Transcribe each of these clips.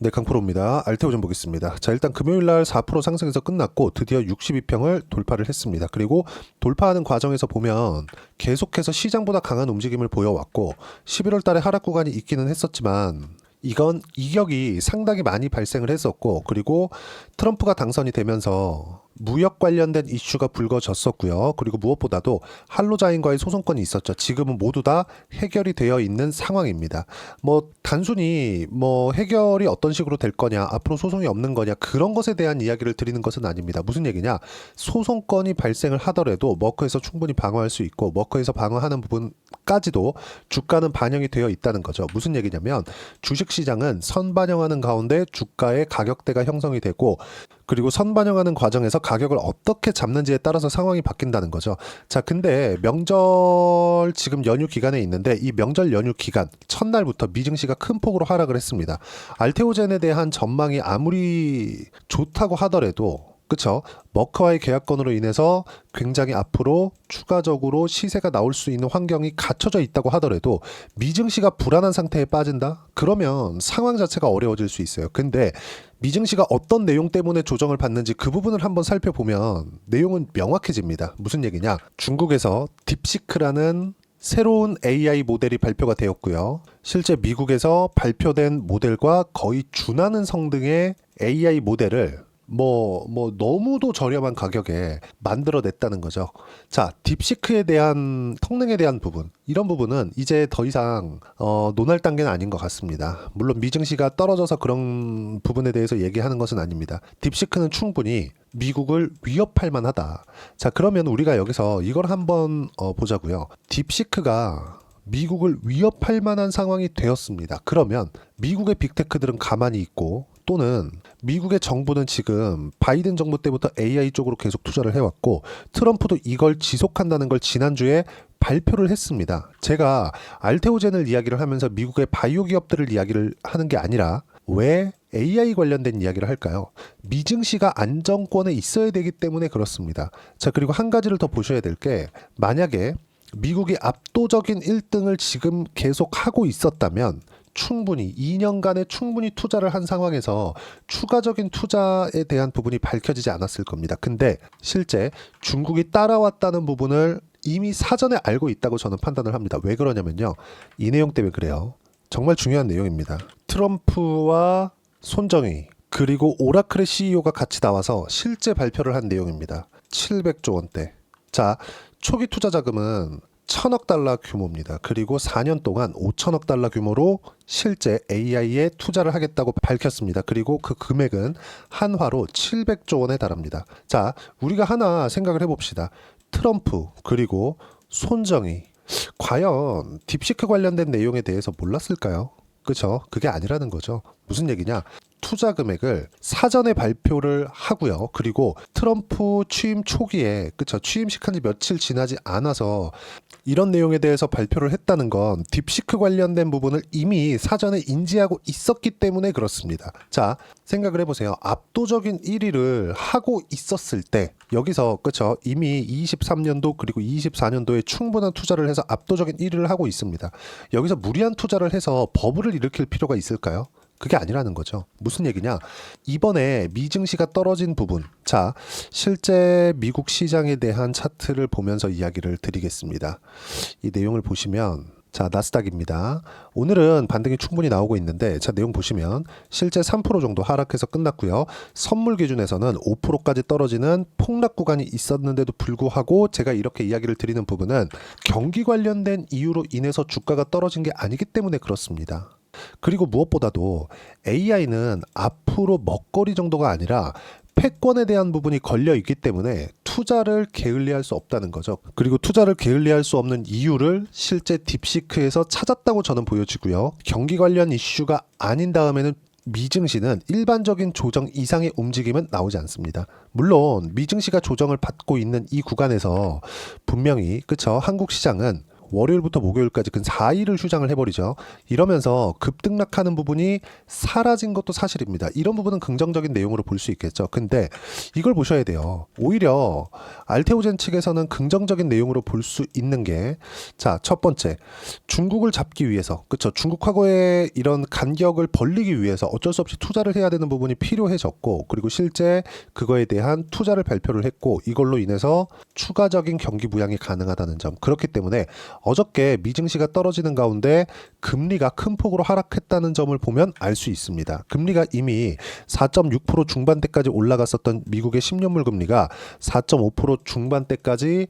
네, 강프로입니다. 알테오 좀 보겠습니다. 자, 일단 금요일날 4% 상승해서 끝났고 드디어 62평을 돌파를 했습니다. 그리고 돌파하는 과정에서 보면 계속해서 시장보다 강한 움직임을 보여왔고 11월 달에 하락 구간이 있기는 했었지만 이건 이격이 상당히 많이 발생을 했었고, 그리고 트럼프가 당선이 되면서 무역 관련된 이슈가 불거졌었고요. 그리고 무엇보다도 한로자인과의 소송권이 있었죠. 지금은 모두 다 해결이 되어 있는 상황입니다. 뭐 단순히 뭐 해결이 어떤 식으로 될 거냐, 앞으로 소송이 없는 거냐, 그런 것에 대한 이야기를 드리는 것은 아닙니다. 무슨 얘기냐? 소송권이 발생을 하더라도 머커에서 충분히 방어할 수 있고, 머커에서 방어하는 부분까지도 주가는 반영이 되어 있다는 거죠. 무슨 얘기냐면 주식시장은 선반영하는 가운데 주가의 가격대가 형성이 되고, 그리고 선반영하는 과정에서 가격을 어떻게 잡는지에 따라서 상황이 바뀐다는 거죠. 자, 근데 명절 지금 연휴 기간에 있는데, 이 명절 연휴 기간 첫날부터 미증시가 큰 폭으로 하락을 했습니다. 알테오젠에 대한 전망이 아무리 좋다고 하더라도, 그쵸? 머커와의 계약건으로 인해서 굉장히 앞으로 추가적으로 시세가 나올 수 있는 환경이 갖춰져 있다고 하더라도 미증시가 불안한 상태에 빠진다? 그러면 상황 자체가 어려워질 수 있어요. 근데 미증시가 어떤 내용 때문에 조정을 받는지 그 부분을 한번 살펴보면 내용은 명확해집니다. 무슨 얘기냐? 중국에서 딥시크라는 새로운 AI 모델이 발표가 되었고요. 실제 미국에서 발표된 모델과 거의 준하는 성능의 AI 모델을 너무도 저렴한 가격에 만들어냈다는 거죠. 자, 딥시크에 대한 성능에 대한 부분, 이런 부분은 이제 더 이상 논할 단계는 아닌 것 같습니다. 물론 미증시가 떨어져서 그런 부분에 대해서 얘기하는 것은 아닙니다. 딥시크는 충분히 미국을 위협할 만하다. 자, 그러면 우리가 여기서 이걸 한번 보자고요. 딥시크가 미국을 위협할 만한 상황이 되었습니다. 그러면 미국의 빅테크들은 가만히 있고, 또는 미국의 정부는 지금 바이든 정부 때부터 AI 쪽으로 계속 투자를 해왔고, 트럼프도 이걸 지속한다는 걸 지난주에 발표를 했습니다. 제가 알테오젠을 이야기를 하면서 미국의 바이오 기업들을 이야기를 하는 게 아니라 왜 AI 관련된 이야기를 할까요? 미증시가 안정권에 있어야 되기 때문에 그렇습니다. 자, 그리고 한 가지를 더 보셔야 될 게, 만약에 미국이 압도적인 1등을 지금 계속 하고 있었다면 충분히 2년간에 충분히 투자를 한 상황에서 추가적인 투자에 대한 부분이 밝혀지지 않았을 겁니다. 근데 실제 중국이 따라왔다는 부분을 이미 사전에 알고 있다고 저는 판단을 합니다. 왜 그러냐면요, 이 내용 때문에 그래요. 정말 중요한 내용입니다. 트럼프와 손정희 그리고 오라클의 CEO가 같이 나와서 실제 발표를 한 내용입니다. 700조 원대. 자, 초기 투자 자금은 1000억 달러 규모입니다. 그리고 4년 동안 5천억 달러 규모로 실제 AI에 투자를 하겠다고 밝혔습니다. 그리고 그 금액은 한화로 700조 원에 달합니다. 자, 우리가 하나 생각을 해봅시다. 트럼프 그리고 손정희, 과연 딥시크 관련된 내용에 대해서 몰랐을까요? 그쵸? 그게 아니라는 거죠. 무슨 얘기냐? 투자 금액을 사전에 발표를 하고요. 그리고 트럼프 취임 초기에, 그쵸? 취임식한 지 며칠 지나지 않아서 이런 내용에 대해서 발표를 했다는 건 딥시크 관련된 부분을 이미 사전에 인지하고 있었기 때문에 그렇습니다. 자, 생각을 해보세요. 압도적인 1위를 하고 있었을 때, 여기서 그쵸? 이미 23년도 그리고 24년도에 충분한 투자를 해서 압도적인 1위를 하고 있습니다. 여기서 무리한 투자를 해서 버블을 일으킬 필요가 있을까요? 그게 아니라는 거죠. 무슨 얘기냐? 이번에 미증시가 떨어진 부분. 자, 실제 미국 시장에 대한 차트를 보면서 이야기를 드리겠습니다. 이 내용을 보시면, 자, 나스닥입니다. 오늘은 반등이 충분히 나오고 있는데, 자, 내용 보시면 실제 3% 정도 하락해서 끝났고요. 선물 기준에서는 5%까지 떨어지는 폭락 구간이 있었는데도 불구하고 제가 이렇게 이야기를 드리는 부분은 경기 관련된 이유로 인해서 주가가 떨어진 게 아니기 때문에 그렇습니다. 그리고 무엇보다도 AI는 앞으로 먹거리 정도가 아니라 패권에 대한 부분이 걸려 있기 때문에 투자를 게을리할 수 없다는 거죠. 그리고 투자를 게을리할 수 없는 이유를 실제 딥시크에서 찾았다고 저는 보여지고요. 경기 관련 이슈가 아닌 다음에는 미증시는 일반적인 조정 이상의 움직임은 나오지 않습니다. 물론 미증시가 조정을 받고 있는 이 구간에서 분명히, 그쵸? 한국 시장은 월요일부터 목요일까지 근 4일을 휴장을 해버리죠. 이러면서 급등락하는 부분이 사라진 것도 사실입니다. 이런 부분은 긍정적인 내용으로 볼 수 있겠죠. 근데 이걸 보셔야 돼요. 오히려 알테오젠 측에서는 긍정적인 내용으로 볼 수 있는 게, 자, 첫 번째, 중국을 잡기 위해서, 그쵸, 중국하고의 이런 간격을 벌리기 위해서 어쩔 수 없이 투자를 해야 되는 부분이 필요해졌고, 그리고 실제 그거에 대한 투자를 발표를 했고, 이걸로 인해서 추가적인 경기 부양이 가능하다는 점. 그렇기 때문에 어저께 미증시가 떨어지는 가운데 금리가 큰 폭으로 하락했다는 점을 보면 알 수 있습니다. 금리가 이미 4.6% 중반대까지 올라갔었던 미국의 10년물 금리가 4.5% 중반대까지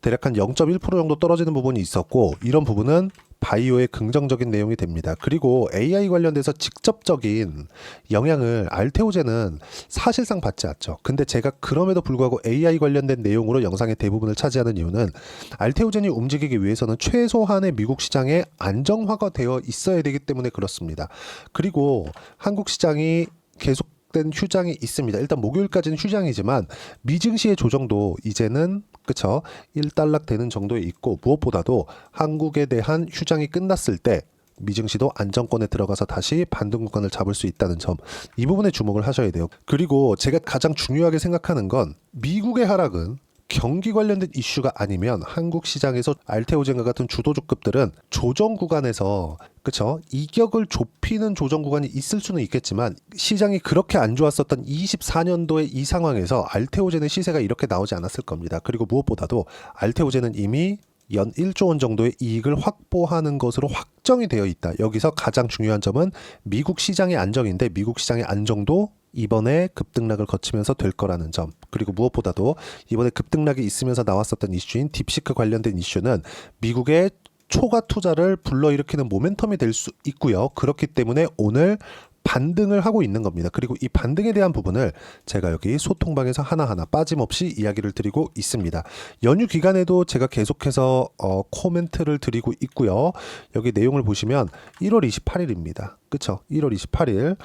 대략 한 0.1% 정도 떨어지는 부분이 있었고, 이런 부분은 바이오의 긍정적인 내용이 됩니다. 그리고 AI 관련돼서 직접적인 영향을 알테오젠은 사실상 받지 않죠. 근데 제가 그럼에도 불구하고 AI 관련된 내용으로 영상의 대부분을 차지하는 이유는 알테오젠이 움직이기 위해서는 최소한의 미국 시장에 안정화가 되어 있어야 되기 때문에 그렇습니다. 그리고 한국 시장이 계속된 휴장이 있습니다. 일단 목요일까지는 휴장이지만 미증시의 조정도 이제는 그쵸, 1달락 되는 정도에 있고, 무엇보다도 한국에 대한 휴장이 끝났을 때 미증시도 안정권에 들어가서 다시 반등 구간을 잡을 수 있다는 점, 이 부분에 주목을 하셔야 돼요. 그리고 제가 가장 중요하게 생각하는 건 미국의 하락은 경기 관련된 이슈가 아니면 한국 시장에서 알테오젠과 같은 주도주급들은 조정 구간에서 그쵸, 이격을 좁히는 조정 구간이 있을 수는 있겠지만 시장이 그렇게 안 좋았었던 24년도의 이 상황에서 알테오젠의 시세가 이렇게 나오지 않았을 겁니다. 그리고 무엇보다도 알테오젠은 이미 연 1조 원 정도의 이익을 확보하는 것으로 확정이 되어 있다. 여기서 가장 중요한 점은 미국 시장의 안정인데, 미국 시장의 안정도 이번에 급등락을 거치면서 될 거라는 점. 그리고 무엇보다도 이번에 급등락이 있으면서 나왔었던 이슈인 딥시크 관련된 이슈는 미국의 초과 투자를 불러일으키는 모멘텀이 될 수 있고요. 그렇기 때문에 오늘 반등을 하고 있는 겁니다. 그리고 이 반등에 대한 부분을 제가 여기 소통방에서 하나하나 빠짐없이 이야기를 드리고 있습니다. 연휴 기간에도 제가 계속해서 코멘트를 드리고 있고요. 여기 내용을 보시면 1월 28일입니다. 그쵸? 1월 28일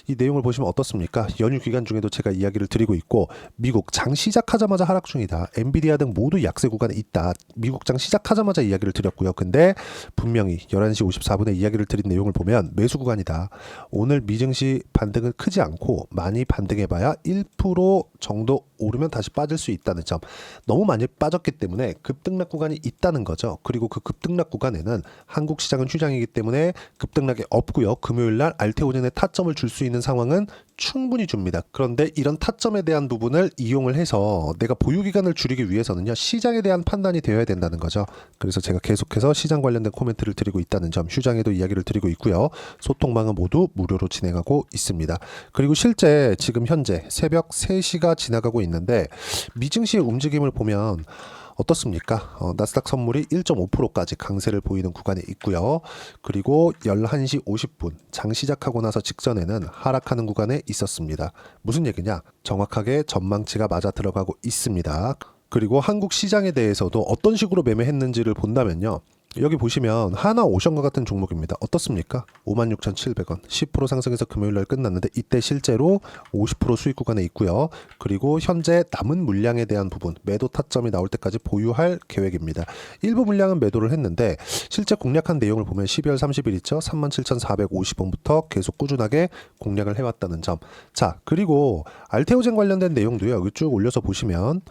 이 내용을 보시면 어떻습니까? 연휴 기간 중에도 제가 이야기를 드리고 있고, 미국 장 시작하자마자 하락 중이다. 엔비디아 등 모두 약세 구간에 있다. 미국 장 시작하자마자 이야기를 드렸고요. 근데 분명히 11시 54분에 이야기를 드린 내용을 보면 매수 구간이다. 오늘 미증시 반등은 크지 않고 많이 반등해봐야 1% 정도 오르면 다시 빠질 수 있다는 점. 너무 많이 빠졌기 때문에 급등락 구간이 있다는 거죠. 그리고 그 급등락 구간에는 한국 시장은 휴장이기 때문에 급등락이 없고요. 금요일날 알테오젠의 타점을 줄 수 있는 상황은 충분히 줍니다. 그런데 이런 타점에 대한 부분을 이용을 해서 내가 보유 기간을 줄이기 위해서는요, 시장에 대한 판단이 되어야 된다는 거죠. 그래서 제가 계속해서 시장 관련된 코멘트를 드리고 있다는 점, 휴장에도 이야기를 드리고 있고요. 소통방은 모두 무료로 진행하고 있습니다. 그리고 실제 지금 현재 새벽 3시가 지나가고 있는데 미증시의 움직임을 보면 어떻습니까? 나스닥 선물이 1.5%까지 강세를 보이는 구간에 있고요. 그리고 11시 50분 장 시작하고 나서 직전에는 하락하는 구간에 있었습니다. 무슨 얘기냐? 정확하게 전망치가 맞아 들어가고 있습니다. 그리고 한국 시장에 대해서도 어떤 식으로 매매했는지를 본다면요, 여기 보시면 하나오션과 같은 종목입니다. 어떻습니까? 56,700원 10% 상승해서 금요일날 끝났는데 이때 실제로 50% 수익 구간에 있고요. 그리고 현재 남은 물량에 대한 부분, 매도 타점이 나올 때까지 보유할 계획입니다. 일부 물량은 매도를 했는데 실제 공략한 내용을 보면 12월 30일 있죠? 37,450원부터 계속 꾸준하게 공략을 해왔다는 점. 자, 그리고 알테오젠 관련된 내용도요, 여기 쭉 올려서 보시면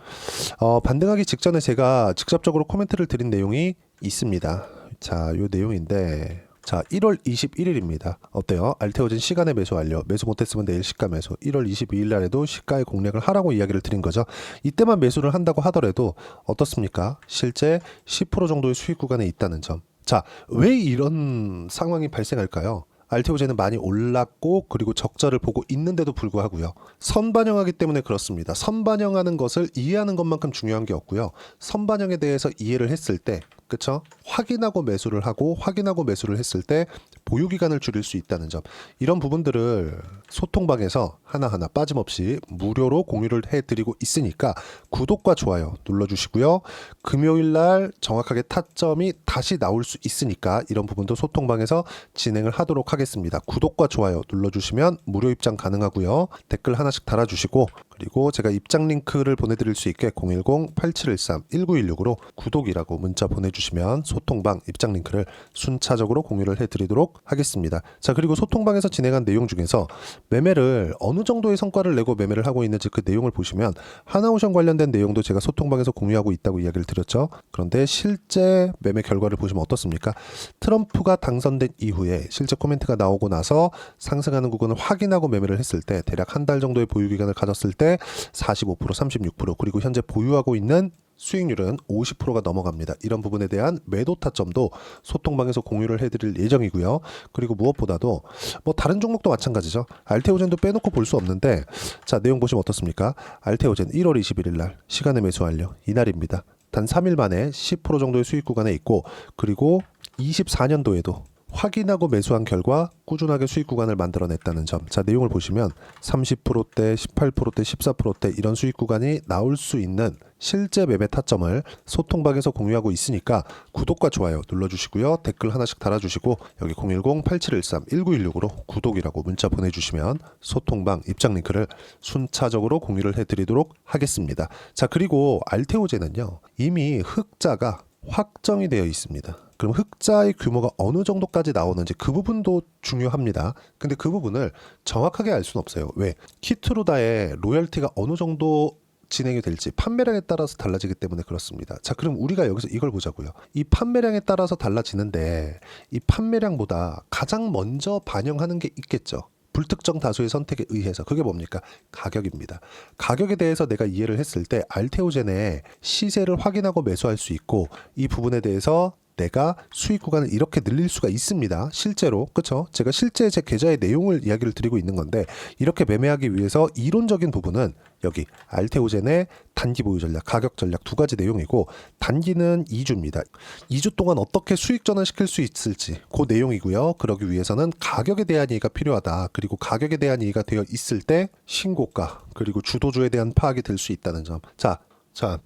반등하기 직전에 제가 직접적으로 코멘트를 드린 내용이 있습니다. 자, 요 내용인데, 자, 1월 21일입니다. 어때요? 알테오젠 시간에 매수 완료. 매수 못했으면 내일 시가 매수. 1월 22일 날에도 시가의 공략을 하라고 이야기를 드린 거죠. 이때만 매수를 한다고 하더라도 어떻습니까? 실제 10% 정도의 수익 구간에 있다는 점. 자, 왜 이런 상황이 발생할까요? 알테오젠은 많이 올랐고, 그리고 적자를 보고 있는데도 불구하고요, 선반영하기 때문에 그렇습니다. 선반영하는 것을 이해하는 것만큼 중요한 게 없고요. 선반영에 대해서 이해를 했을 때, 그쵸? 확인하고 매수를 하고, 확인하고 매수를 했을 때 보유 기간을 줄일 수 있다는 점, 이런 부분들을 소통방에서 하나하나 빠짐없이 무료로 공유를 해드리고 있으니까 구독과 좋아요 눌러주시고요. 금요일날 정확하게 타점이 다시 나올 수 있으니까 이런 부분도 소통방에서 진행을 하도록 하겠습니다. 구독과 좋아요 눌러주시면 무료 입장 가능하고요. 댓글 하나씩 달아주시고, 그리고 제가 입장 링크를 보내드릴 수 있게 010-8713-1916으로 구독이라고 문자 보내주시면 소통방 입장 링크를 순차적으로 공유를 해드리도록 하겠습니다. 자, 그리고 소통방에서 진행한 내용 중에서 매매를 어느 정도의 성과를 내고 매매를 하고 있는지 그 내용을 보시면 하나오션 관련된 내용도 제가 소통방에서 공유하고 있다고 이야기를 드렸죠. 그런데 실제 매매 결과를 보시면 어떻습니까? 트럼프가 당선된 이후에 실제 코멘트가 나오고 나서 상승하는 구간을 확인하고 매매를 했을 때 대략 한 달 정도의 보유 기간을 가졌을 때 45%, 36% 그리고 현재 보유하고 있는 수익률은 50%가 넘어갑니다. 이런 부분에 대한 매도 타점도 소통방에서 공유를 해드릴 예정이고요. 그리고 무엇보다도 뭐 다른 종목도 마찬가지죠. 알테오젠도 빼놓고 볼 수 없는데 자, 내용 보시면 어떻습니까? 알테오젠 1월 21일 날 시간에 매수 완료. 이날입니다. 단 3일 만에 10% 정도의 수익 구간에 있고 그리고 24년도에도 확인하고 매수한 결과 꾸준하게 수익 구간을 만들어냈다는 점. 자, 내용을 보시면 30%대, 18%대, 14%대 이런 수익 구간이 나올 수 있는 실제 매매 타점을 소통방에서 공유하고 있으니까 구독과 좋아요 눌러주시고요. 댓글 하나씩 달아주시고 여기 010-8713-1916으로 구독이라고 문자 보내주시면 소통방 입장 링크를 순차적으로 공유를 해드리도록 하겠습니다. 자, 그리고 알테오젠은요 이미 흑자가 확정이 되어 있습니다. 그럼 흑자의 규모가 어느 정도까지 나오는지 그 부분도 중요합니다. 근데 그 부분을 정확하게 알 수는 없어요. 왜? 키트루다의 로열티가 어느 정도 진행이 될지 판매량에 따라서 달라지기 때문에 그렇습니다. 자, 그럼 우리가 여기서 이걸 보자고요. 이 판매량에 따라서 달라지는데 이 판매량보다 가장 먼저 반영하는 게 있겠죠. 불특정 다수의 선택에 의해서. 그게 뭡니까? 가격입니다. 가격에 대해서 내가 이해를 했을 때 알테오젠의 시세를 확인하고 매수할 수 있고 이 부분에 대해서 내가 수익 구간을 이렇게 늘릴 수가 있습니다. 실제로. 그렇죠? 제가 실제 제 계좌의 내용을 이야기를 드리고 있는 건데 이렇게 매매하기 위해서 이론적인 부분은 여기 알테오젠의 단기 보유 전략, 가격 전략 두 가지 내용이고 단기는 2주입니다. 2주 동안 어떻게 수익 전환시킬 수 있을지 그 내용이고요. 그러기 위해서는 가격에 대한 이해가 필요하다. 그리고 가격에 대한 이해가 되어 있을 때 신고가 그리고 주도주에 대한 파악이 될 수 있다는 점. 자,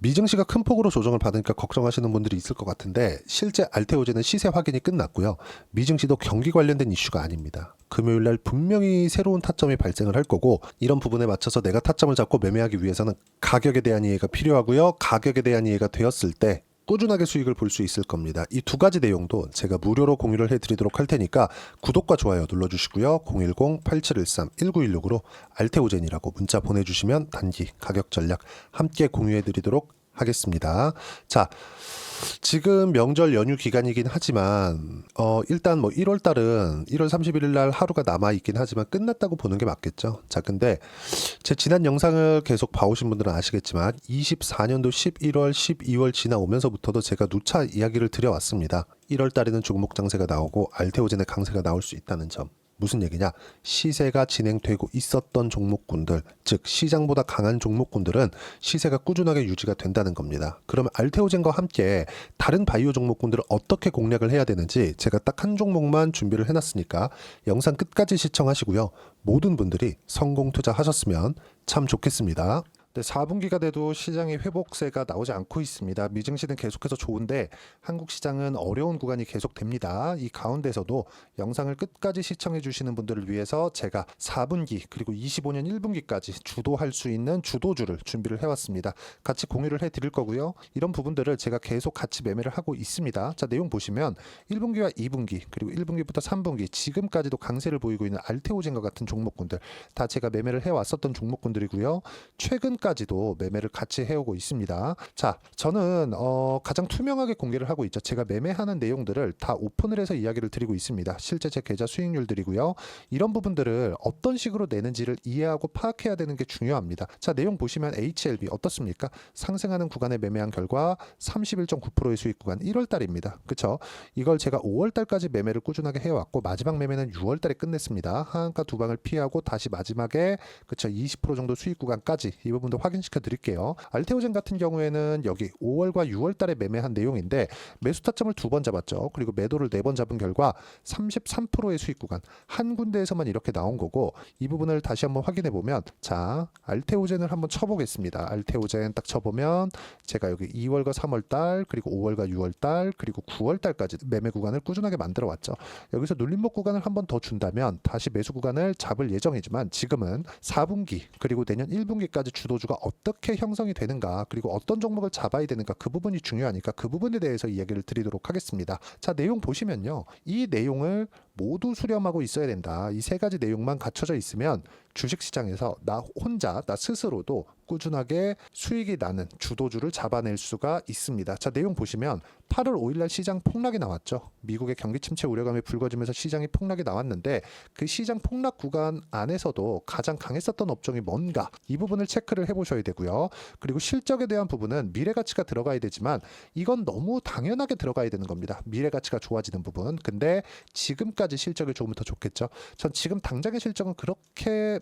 미증시가 큰 폭으로 조정을 받으니까 걱정하시는 분들이 있을 것 같은데 실제 알테오젠은 시세 확인이 끝났고요. 미증시도 경기 관련된 이슈가 아닙니다. 금요일 날 분명히 새로운 타점이 발생을 할 거고 이런 부분에 맞춰서 내가 타점을 잡고 매매하기 위해서는 가격에 대한 이해가 필요하고요. 가격에 대한 이해가 되었을 때 꾸준하게 수익을 볼 수 있을 겁니다. 이 두 가지 내용도 제가 무료로 공유를 해드리도록 할 테니까 구독과 좋아요 눌러주시고요. 010-8713-1916으로 알테오젠이라고 문자 보내주시면 단기 가격 전략 함께 공유해드리도록 하겠습니다. 자, 지금 명절 연휴 기간이긴 하지만 일단 뭐 1월 달은 1월 31일 날 하루가 남아 있긴 하지만 끝났다고 보는 게 맞겠죠. 자, 근데 제 지난 영상을 계속 봐오신 분들은 아시겠지만 24년도 11월, 12월 지나오면서부터도 제가 누차 이야기를 드려왔습니다. 1월 달에는 종목 장세가 나오고 알테오젠의 강세가 나올 수 있다는 점. 무슨 얘기냐? 시세가 진행되고 있었던 종목군들, 즉 시장보다 강한 종목군들은 시세가 꾸준하게 유지가 된다는 겁니다. 그러면 알테오젠과 함께 다른 바이오 종목군들을 어떻게 공략을 해야 되는지 제가 딱 한 종목만 준비를 해놨으니까 영상 끝까지 시청하시고요. 모든 분들이 성공 투자하셨으면 참 좋겠습니다. 네, 4분기가 돼도 시장의 회복세가 나오지 않고 있습니다. 미증시는 계속해서 좋은데 한국 시장은 어려운 구간이 계속됩니다. 이 가운데서도 영상을 끝까지 시청해 주시는 분들을 위해서 제가 4분기 그리고 25년 1분기까지 주도할 수 있는 주도주를 준비를 해왔습니다. 같이 공유를 해드릴 거고요. 이런 부분들을 제가 계속 같이 매매를 하고 있습니다. 자, 내용 보시면 1분기와 2분기 그리고 1분기부터 3분기 지금까지도 강세를 보이고 있는 알테오젠과 같은 종목군들 다 제가 매매를 해왔었던 종목군들이고요. 최근까지도 매매를 같이 해오고 있습니다. 자, 저는 가장 투명하게 공개를 하고 있죠. 제가 매매하는 내용들을 다 오픈을 해서 이야기를 드리고 있습니다. 실제 제 계좌 수익률들이고요. 이런 부분들을 어떤 식으로 내는지를 이해하고 파악해야 되는 게 중요합니다. 자, 내용 보시면 HLB 어떻습니까? 상승하는 구간에 매매한 결과 31.9%의 수익 구간 1월 달입니다. 그렇죠? 이걸 제가 5월 달까지 매매를 꾸준하게 해왔고 마지막 매매는 6월 달에 끝냈습니다. 하한가 두 방을 피하고 다시 마지막에 그렇죠? 20% 정도 수익 구간까지 이 부분들 더 확인시켜 드릴게요. 알테오젠 같은 경우에는 여기 5월과 6월 달에 매매한 내용인데 매수 타점을 2번 잡았죠. 그리고 매도를 4번 잡은 결과 33%의 수익 구간 한 군데에서만 이렇게 나온 거고, 이 부분을 다시 한번 확인해 보면, 자, 알테오젠을 한번 쳐보겠습니다. 알테오젠 딱 쳐보면 제가 여기 2월과 3월 달, 그리고 5월과 6월 달, 그리고 9월 달까지 매매 구간을 꾸준하게 만들어 왔죠. 여기서 눌림목 구간을 한번 더 준다면 다시 매수 구간을 잡을 예정이지만, 지금은 4분기 그리고 내년 1분기까지 주도주가 어떻게 형성이 되는가, 그리고 어떤 종목을 잡아야 되는가, 그 부분이 중요하니까 그 부분에 대해서 이야기를 드리도록 하겠습니다. 자, 내용 보시면요, 이 내용을 모두 수렴하고 있어야 된다. 이 3가지 내용만 갖춰져 있으면 주식시장에서 나 혼자, 나 스스로도 꾸준하게 수익이 나는 주도주를 잡아낼 수가 있습니다. 자, 내용 보시면 8월 5일날 시장 폭락이 나왔죠. 미국의 경기 침체 우려감이 불거지면서 시장이 폭락이 나왔는데, 그 시장 폭락 구간 안에서도 가장 강했었던 업종이 뭔가, 이 부분을 체크를 해보셔야 되고요. 그리고 실적에 대한 부분은 미래가치가 들어가야 되지만 이건 너무 당연하게 들어가야 되는 겁니다. 미래가치가 좋아지는 부분. 근데 지금까지 실적이 좋으면 더 좋겠죠. 전 지금 당장의 실적은 그렇게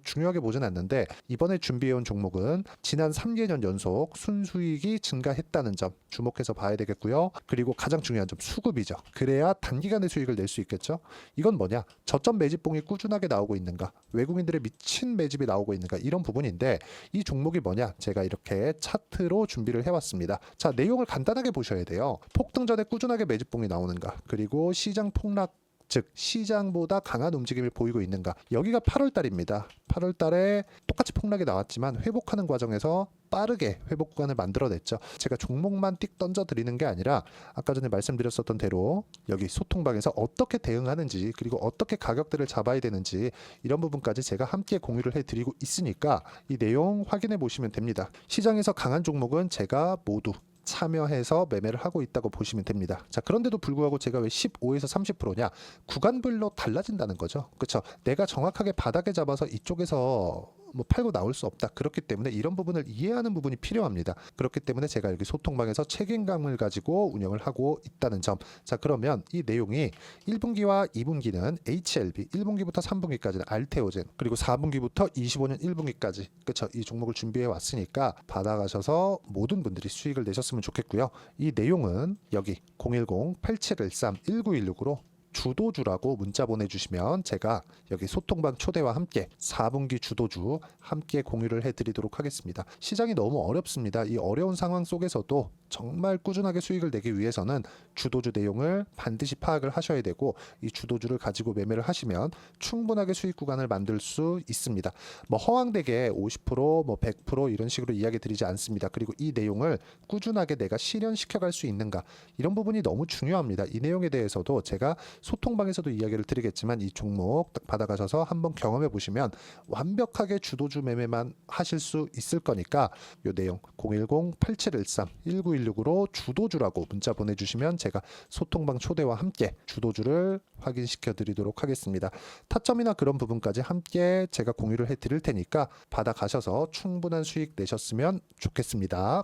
중요하게 보진 않는데, 이번에 준비해온 종목은 지난 3개년 연속 순수익이 증가했다는 점 주목해서 봐야 되겠고요. 그리고 가장 중요한 점, 수급이죠. 그래야 단기간에 수익을 낼 수 있겠죠. 이건 뭐냐, 저점 매집봉이 꾸준하게 나오고 있는가, 외국인들의 미친 매집이 나오고 있는가, 이런 부분인데, 이 종목이 뭐냐, 제가 이렇게 차트로 준비를 해왔습니다. 자, 내용을 간단하게 보셔야 돼요. 폭등 전에 꾸준하게 매집봉이 나오는가, 그리고 시장 폭락, 즉 시장보다 강한 움직임을 보이고 있는가. 여기가 8월 달입니다. 8월 달에 똑같이 폭락이 나왔지만 회복하는 과정에서 빠르게 회복 구간을 만들어냈죠. 제가 종목만 띡 던져 드리는 게 아니라 아까 전에 말씀드렸었던 대로 여기 소통방에서 어떻게 대응하는지, 그리고 어떻게 가격대를 잡아야 되는지, 이런 부분까지 제가 함께 공유를 해드리고 있으니까 이 내용 확인해 보시면 됩니다. 시장에서 강한 종목은 제가 모두 참여해서 매매를 하고 있다고 보시면 됩니다. 자, 그런데도 불구하고 제가 왜 15에서 30%냐? 구간별로 달라진다는 거죠. 그렇죠? 내가 정확하게 바닥에 잡아서 이쪽에서 팔고 나올 수 없다. 그렇기 때문에 이런 부분을 이해하는 부분이 필요합니다. 그렇기 때문에 제가 여기 소통방에서 책임감을 가지고 운영을 하고 있다는 점. 자, 그러면 이 내용이 1분기와 2분기는 HLB, 1분기부터 3분기까지는 알테오젠, 그리고 4분기부터 25년 1분기까지, 그렇죠? 이 종목을 준비해 왔으니까 받아가셔서 모든 분들이 수익을 내셨으면 좋겠고요. 이 내용은 여기 010-8713-1916으로 주도주라고 문자 보내주시면 제가 여기 소통방 초대와 함께 4분기 주도주 함께 공유를 해드리도록 하겠습니다. 시장이 너무 어렵습니다. 이 어려운 상황 속에서도 정말 꾸준하게 수익을 내기 위해서는 주도주 내용을 반드시 파악을 하셔야 되고, 이 주도주를 가지고 매매를 하시면 충분하게 수익 구간을 만들 수 있습니다. 허황되게 50%, 100% 이런 식으로 이야기 드리지 않습니다. 그리고 이 내용을 꾸준하게 내가 실현시켜갈 수 있는가, 이런 부분이 너무 중요합니다. 이 내용에 대해서도 제가 소통방에서도 이야기를 드리겠지만, 이 종목 딱 받아가셔서 한번 경험해 보시면 완벽하게 주도주 매매만 하실 수 있을 거니까, 이 내용 010-8713-1916으로 주도주라고 문자 보내주시면 제가 소통방 초대와 함께 주도주를 확인시켜 드리도록 하겠습니다. 타점이나 그런 부분까지 함께 제가 공유를 해 드릴 테니까 받아가셔서 충분한 수익 내셨으면 좋겠습니다.